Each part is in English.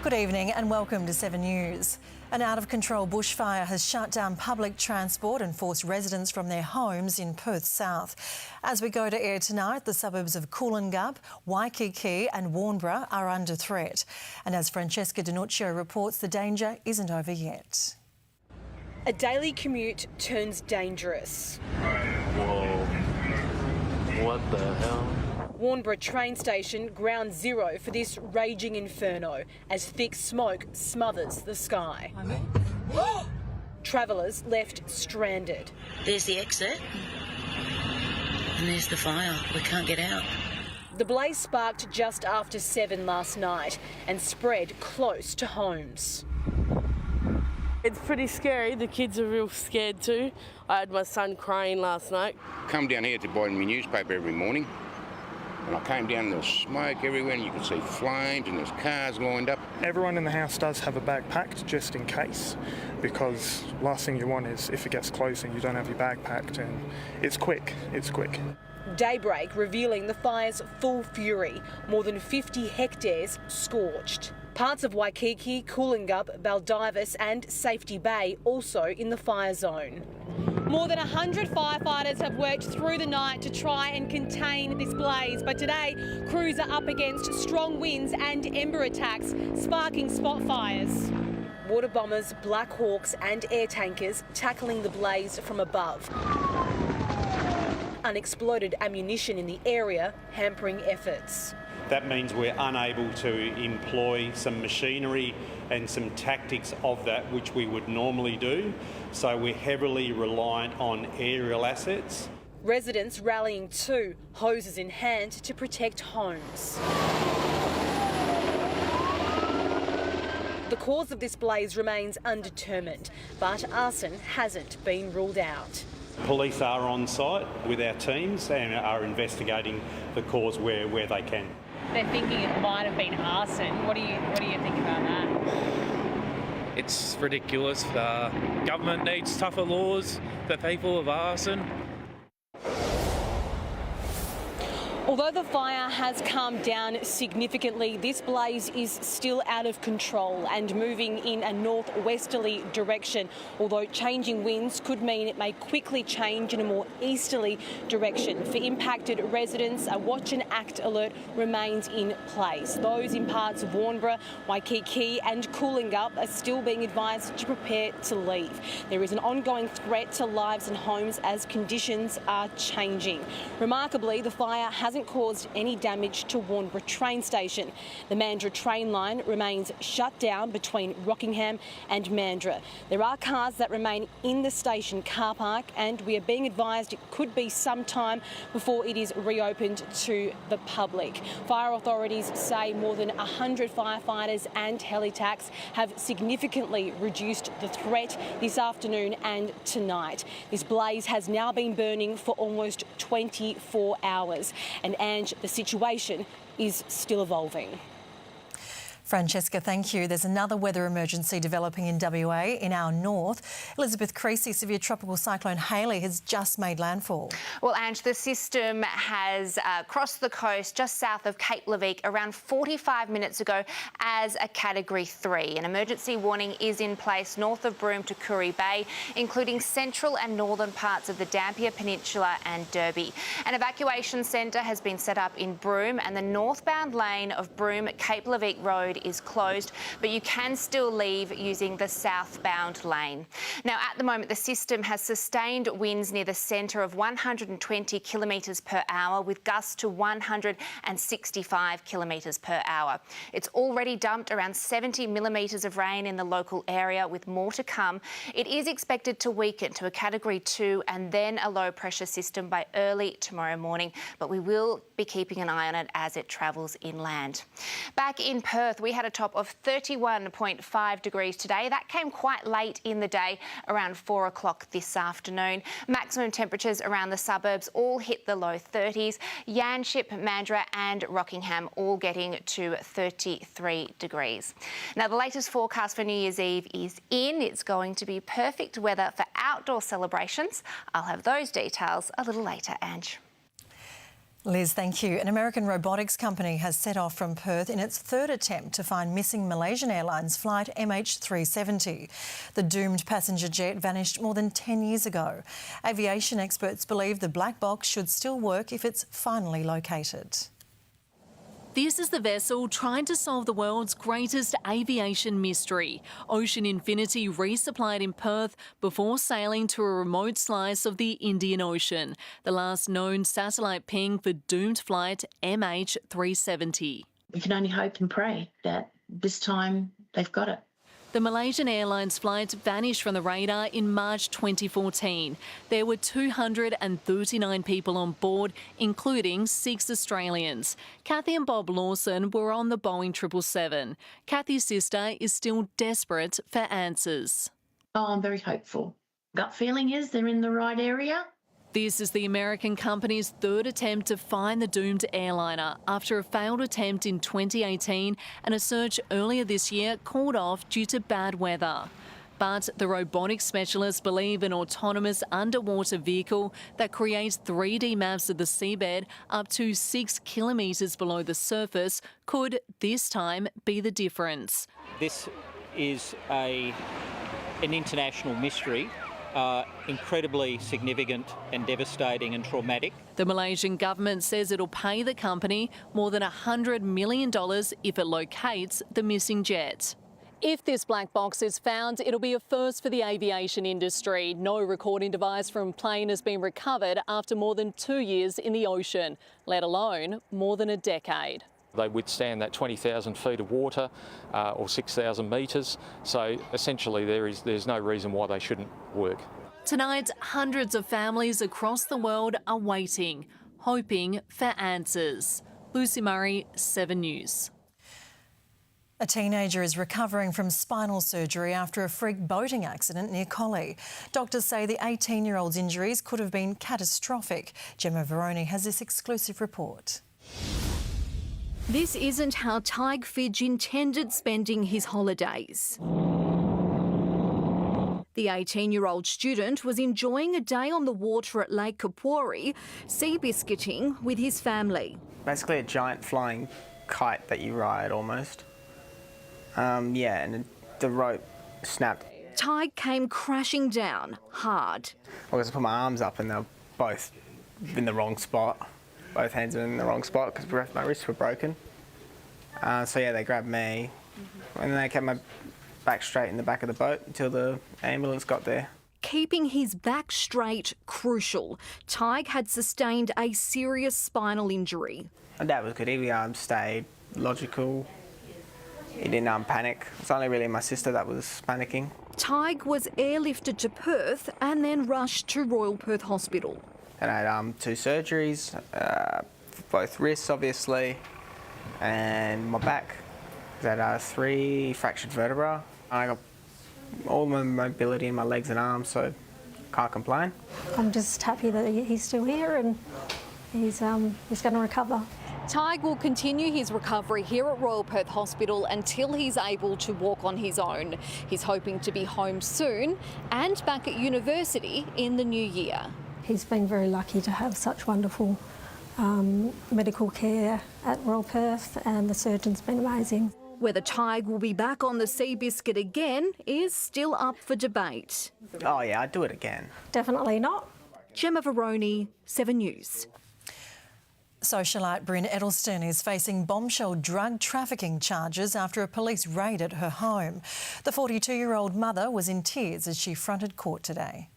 Good evening and welcome to 7 News. An out-of-control bushfire has shut down public transport and forced residents from their homes in Perth South. As we go to air tonight, the suburbs of Cooloongup, Waikiki and Warnbro are under threat. And as Francesca Danuccio reports, the danger isn't over yet. A daily commute turns dangerous. Whoa. What the hell? Warnbro train station, ground zero for this raging inferno as thick smoke smothers the sky. Travellers left stranded. There's the exit and there's the fire. We can't get out. The blaze sparked just after 7 last night and spread close to homes. It's pretty scary. The kids are real scared too. I had my son crying last night. Come down here to buy my newspaper every morning. And I came down, there was smoke everywhere, and you could see flames, and there's cars lined up. Everyone in the house does have a bag packed just in case, because last thing you want is if it gets close and you don't have your bag packed, and it's quick. Daybreak revealing the fire's full fury, more than 50 hectares scorched. Parts of Waikiki, Cooloongup, Baldivis and Safety Bay also in the fire zone. More than 100 firefighters have worked through the night to try and contain this blaze, but today crews are up against strong winds and ember attacks, sparking spot fires. Water bombers, Black Hawks and air tankers tackling the blaze from above. Unexploded ammunition in the area hampering efforts. That means we're unable to employ some machinery and some tactics of that which we would normally do, so we're heavily reliant on aerial assets. Residents rallying too, hoses in hand to protect homes. The cause of this blaze remains undetermined, but arson hasn't been ruled out. Police are on site with our teams and are investigating the cause where they can. They're thinking it might have been arson. What do you think about that? It's ridiculous. The government needs tougher laws for people of arson. Although the fire has calmed down significantly, this blaze is still out of control and moving in a northwesterly direction, although changing winds could mean it may quickly change in a more easterly direction. For impacted residents, a watch and act alert remains in place. Those in parts of Warnbro, Waikiki and Cooloongup are still being advised to prepare to leave. There is an ongoing threat to lives and homes as conditions are changing. Remarkably, the fire hasn't caused any damage to Warnbro train station. The Mandurah train line remains shut down between Rockingham and Mandurah. There are cars that remain in the station car park and we are being advised it could be some time before it is reopened to the public. Fire authorities say more than 100 firefighters and heli-tacs have significantly reduced the threat this afternoon and tonight. This blaze has now been burning for almost 24 hours. And Ange, the situation is still evolving. Francesca, thank you. There's another weather emergency developing in WA in our north. Elizabeth Creasy, severe tropical cyclone Hayley has just made landfall. Well, Ange, the system has crossed the coast just south of Cape Leveque around 45 minutes ago as a Category 3. An emergency warning is in place north of Broome to Koori Bay, including central and northern parts of the Dampier Peninsula and Derby. An evacuation centre has been set up in Broome and the northbound lane of Broome-Cape Leveque Road is closed, but you can still leave using the southbound lane. Now, at the moment, the system has sustained winds near the centre of 120 kilometres per hour with gusts to 165 kilometres per hour. It's already dumped around 70 millimetres of rain in the local area with more to come. It is expected to weaken to a Category 2 and then a low pressure system by early tomorrow morning, but we will be keeping an eye on it as it travels inland. Back in Perth, we had a top of 31.5 degrees today. That came quite late in the day, around 4 o'clock this afternoon. Maximum temperatures around the suburbs all hit the low 30s. Yanship, Mandurah and Rockingham all getting to 33 degrees. Now, the latest forecast for New Year's Eve is in. It's going to be perfect weather for outdoor celebrations. I'll have those details a little later, Ange. Liz, thank you. An American robotics company has set off from Perth in its third attempt to find missing Malaysian Airlines flight MH370. The doomed passenger jet vanished more than 10 years ago. Aviation experts believe the black box should still work if it's finally located. This is the vessel trying to solve the world's greatest aviation mystery. Ocean Infinity resupplied in Perth before sailing to a remote slice of the Indian Ocean, the last known satellite ping for doomed flight MH370. We can only hope and pray that this time they've got it. The Malaysian Airlines flight vanished from the radar in March 2014. There were 239 people on board, including 6 Australians. Kathy and Bob Lawson were on the Boeing 777. Kathy's sister is still desperate for answers. Oh, I'm very hopeful. Gut feeling is they're in the right area. This is the American company's third attempt to find the doomed airliner after a failed attempt in 2018 and a search earlier this year called off due to bad weather. But the robotics specialists believe an autonomous underwater vehicle that creates 3D maps of the seabed up to 6 kilometres below the surface could, this time, be the difference. This is an international mystery. Incredibly significant and devastating and traumatic. The Malaysian government says it'll pay the company more than $100 million if it locates the missing jet. If this black box is found, it'll be a first for the aviation industry. No recording device from plane has been recovered after more than 2 years in the ocean, let alone more than a decade. They withstand that 20,000 feet of water or 6,000 metres, so essentially there's no reason why they shouldn't work. Tonight, hundreds of families across the world are waiting, hoping for answers. Lucy Murray, 7 News. A teenager is recovering from spinal surgery after a freak boating accident near Collie. Doctors say the 18-year-old's injuries could have been catastrophic. Gemma Veroni has this exclusive report. This isn't how Tig Fidge intended spending his holidays. The 18-year-old student was enjoying a day on the water at Lake Kapori, sea biscuiting with his family. Basically a giant flying kite that you ride almost. And the rope snapped. Tig came crashing down hard. I was to put my arms up and they were both in the wrong spot. Both hands were in the wrong spot because my wrists were broken. They grabbed me and then they kept my back straight in the back of the boat until the ambulance got there. Keeping his back straight, crucial. Tig had sustained a serious spinal injury. My dad was good. He stayed logical. He didn't panic. It's only really my sister that was panicking. Tig was airlifted to Perth and then rushed to Royal Perth Hospital. And I had 2 surgeries, both wrists obviously, and my back. I had 3 fractured vertebrae. I got all my mobility in my legs and arms, so can't complain. I'm just happy that he's still here and he's going to recover. Tig will continue his recovery here at Royal Perth Hospital until he's able to walk on his own. He's hoping to be home soon and back at university in the new year. He's been very lucky to have such wonderful medical care at Royal Perth, and the surgeon's been amazing. Whether Tig will be back on the Seabiscuit again is still up for debate. Oh yeah, I'd do it again. Definitely not. Gemma Veroni, 7 News. Socialite Bryn Edelsten is facing bombshell drug trafficking charges after a police raid at her home. The 42-year-old mother was in tears as she fronted court today.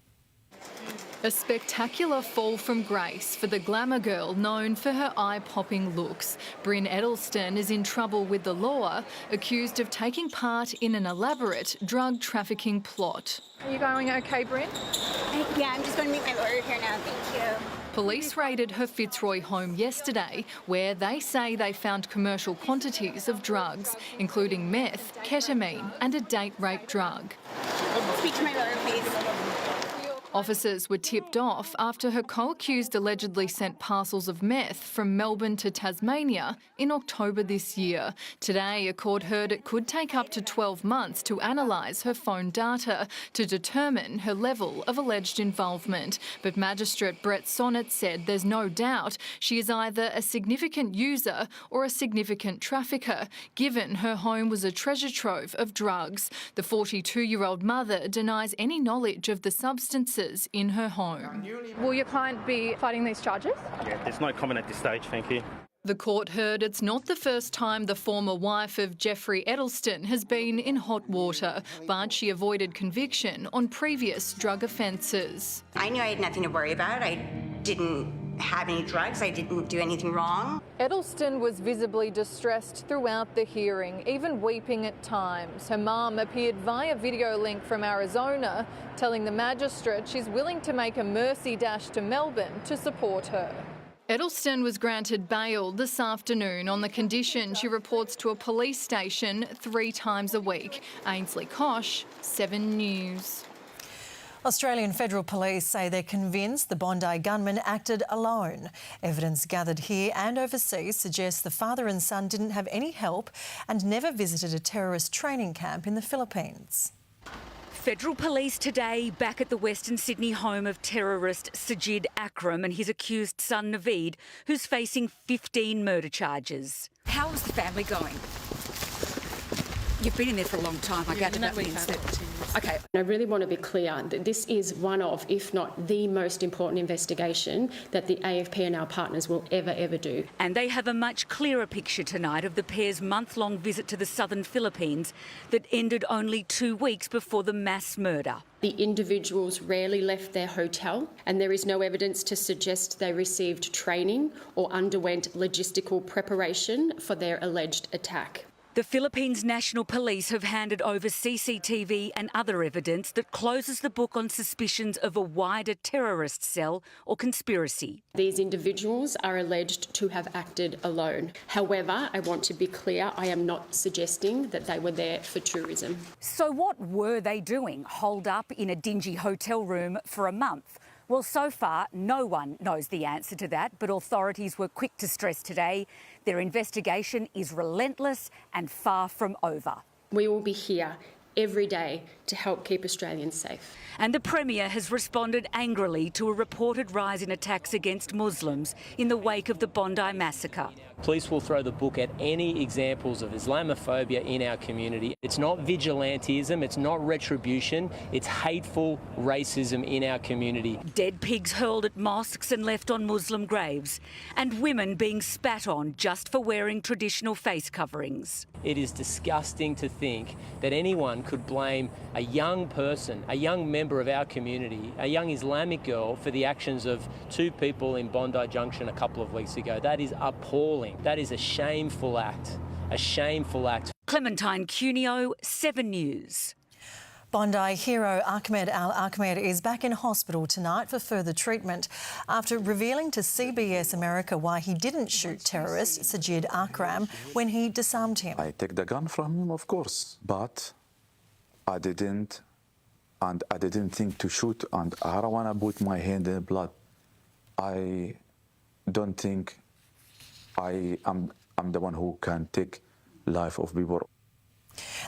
A spectacular fall from grace for the glamour girl known for her eye-popping looks. Bryn Edelsten is in trouble with the law, accused of taking part in an elaborate drug trafficking plot. Are you going okay, Bryn? Yeah, I'm just going to meet my lawyer here now, thank you. Police raided her Fitzroy home yesterday, where they say they found commercial quantities of drugs, including meth, ketamine and a date rape drug. Speak to my lawyer, please. Officers were tipped off after her co-accused allegedly sent parcels of meth from Melbourne to Tasmania in October this year. Today, a court heard it could take up to 12 months to analyse her phone data to determine her level of alleged involvement. But Magistrate Brett Sonnet said there's no doubt she is either a significant user or a significant trafficker, given her home was a treasure trove of drugs. The 42-year-old mother denies any knowledge of the substances in her home. Will your client be fighting these charges? Yeah, there's no comment at this stage, thank you. The court heard it's not the first time the former wife of Jeffrey Edelston has been in hot water, but she avoided conviction on previous drug offences. I knew I had nothing to worry about. I didn't have any drugs. I didn't do anything wrong. Edelston was visibly distressed throughout the hearing, even weeping at times. Her mum appeared via video link from Arizona, telling the magistrate she's willing to make a mercy dash to Melbourne to support her. Edelston was granted bail this afternoon on the condition she reports to a police station 3 times a week. Ainsley Kosh, 7 News. Australian Federal Police say they're convinced the Bondi gunman acted alone. Evidence gathered here and overseas suggests the father and son didn't have any help and never visited a terrorist training camp in the Philippines. Federal Police today back at the Western Sydney home of terrorist Sajid Akram and his accused son Naveed, who's facing 15 murder charges. How is the family going? You've been in there for a long time. I gather that means that... Okay. I really want to be clear that this is one of, if not the most important investigation that the AFP and our partners will ever do. And they have a much clearer picture tonight of the pair's month-long visit to the southern Philippines that ended only 2 weeks before the mass murder. The individuals rarely left their hotel, and there is no evidence to suggest they received training or underwent logistical preparation for their alleged attack. The Philippines National Police have handed over CCTV and other evidence that closes the book on suspicions of a wider terrorist cell or conspiracy. These individuals are alleged to have acted alone. However, I want to be clear, I am not suggesting that they were there for tourism. So what were they doing, holed up in a dingy hotel room for a month? Well, so far, no one knows the answer to that, but authorities were quick to stress today their investigation is relentless and far from over. We will be here every day to help keep Australians safe. And the Premier has responded angrily to a reported rise in attacks against Muslims in the wake of the Bondi massacre. Police will throw the book at any examples of Islamophobia in our community. It's not vigilantism, it's not retribution, it's hateful racism in our community. Dead pigs hurled at mosques and left on Muslim graves, and women being spat on just for wearing traditional face coverings. It is disgusting to think that anyone could blame a young person, a young member of our community, a young Islamic girl, for the actions of 2 people in Bondi Junction a couple of weeks ago. That is appalling. That is a shameful act. A shameful act. Clementine Cuneo, 7 News. Bondi hero Ahmed Al-Ahmed is back in hospital tonight for further treatment after revealing to CBS America why he didn't shoot terrorist Sajid Akram when he disarmed him. I take the gun from him, of course, but I didn't think to shoot, and I don't want to put my hand in blood. I don't think I'm the one who can take life of people.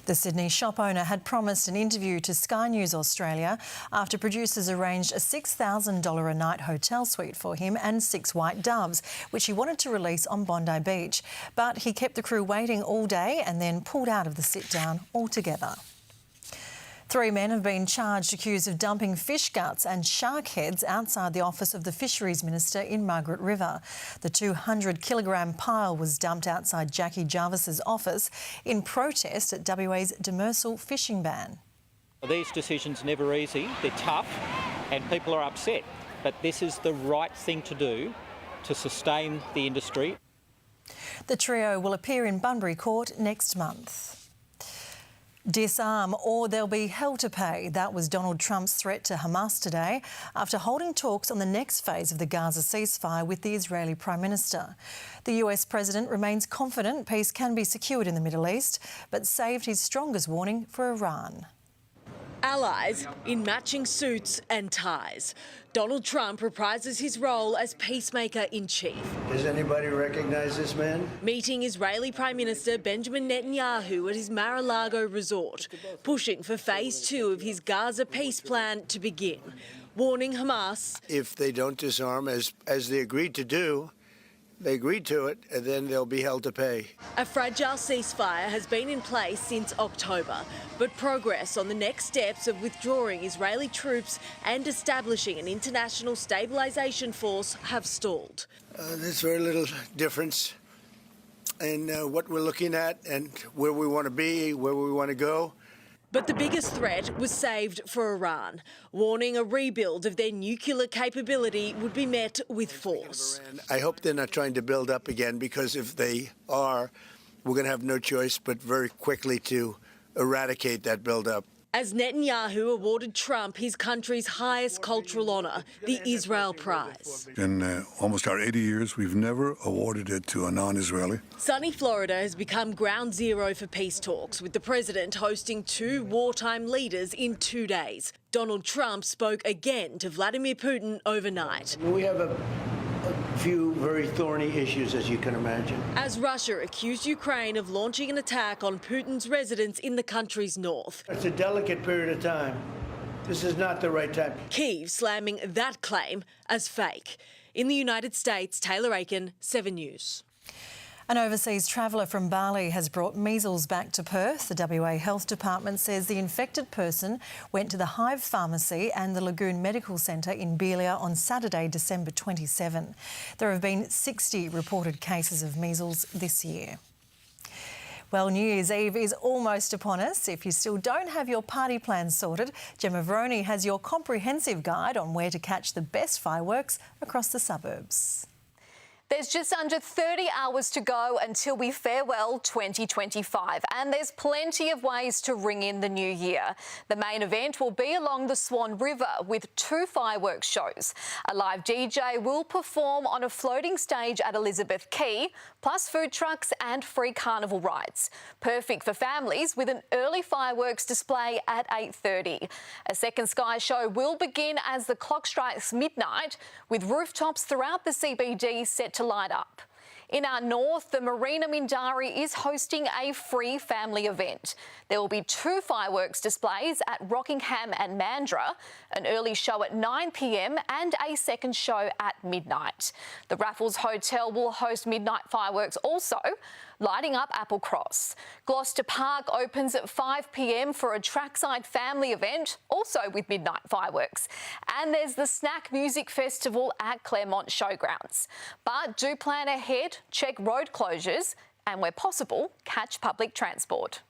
The Sydney shop owner had promised an interview to Sky News Australia after producers arranged a $6,000 a night hotel suite for him and 6 white doves, which he wanted to release on Bondi Beach. But he kept the crew waiting all day and then pulled out of the sit-down altogether. 3 men have been charged accused of dumping fish guts and shark heads outside the office of the Fisheries Minister in Margaret River. The 200-kilogram pile was dumped outside Jackie Jarvis's office in protest at WA's demersal fishing ban. These decisions are never easy, they're tough and people are upset, but this is the right thing to do to sustain the industry. The trio will appear in Bunbury Court next month. Disarm or there'll be hell to pay. That was Donald Trump's threat to Hamas today after holding talks on the next phase of the Gaza ceasefire with the Israeli Prime Minister. The US President remains confident peace can be secured in the Middle East, but saved his strongest warning for Iran. allies in matching suits and ties. Donald Trump reprises his role as peacemaker-in-chief. Does anybody recognize this man? Meeting Israeli Prime Minister Benjamin Netanyahu at his Mar-a-Lago resort, pushing for phase 2 of his Gaza peace plan to begin, warning Hamas. If they don't disarm as they agreed to do, they agreed to it, and then they'll be held to pay. A fragile ceasefire has been in place since October, but progress on the next steps of withdrawing Israeli troops and establishing an international stabilisation force have stalled. There's very little difference in what we're looking at and where we want to be, where we want to go. But the biggest threat was saved for Iran, warning a rebuild of their nuclear capability would be met with force. I hope they're not trying to build up again, because if they are, we're going to have no choice but very quickly to eradicate that build-up. As Netanyahu awarded Trump his country's highest cultural honour, the Israel Prize. In almost our 80 years, we've never awarded it to a non-Israeli. Sunny Florida has become ground zero for peace talks, with the president hosting 2 wartime leaders in 2 days. Donald Trump spoke again to Vladimir Putin overnight. We have a few very thorny issues, as you can imagine. As Russia accused Ukraine of launching an attack on Putin's residence in the country's north. It's a delicate period of time. This is not the right time. Kyiv slamming that claim as fake. In the United States, Taylor Aiken, 7 News. An overseas traveller from Bali has brought measles back to Perth. The WA Health Department says the infected person went to the Hive Pharmacy and the Lagoon Medical Centre in Belia on Saturday, December 27. There have been 60 reported cases of measles this year. Well, New Year's Eve is almost upon us. If you still don't have your party plans sorted, Gemma Veroni has your comprehensive guide on where to catch the best fireworks across the suburbs. There's just under 30 hours to go until we farewell 2025, and there's plenty of ways to ring in the new year. The main event will be along the Swan River with 2 fireworks shows. A live DJ will perform on a floating stage at Elizabeth Quay, plus food trucks and free carnival rides. Perfect for families with an early fireworks display at 8:30. A second sky show will begin as the clock strikes midnight, with rooftops throughout the CBD set to light up. In our north, the Marina Mindari is hosting a free family event. There will be 2 fireworks displays at Rockingham and Mandurah, an early show at 9 p.m. and a second show at midnight. The Raffles Hotel will host midnight fireworks also, lighting up Applecross. Gloucester Park opens at 5 p.m. for a trackside family event, also with midnight fireworks. And there's the Snack Music Festival at Claremont Showgrounds. But do plan ahead, check road closures, and where possible, catch public transport.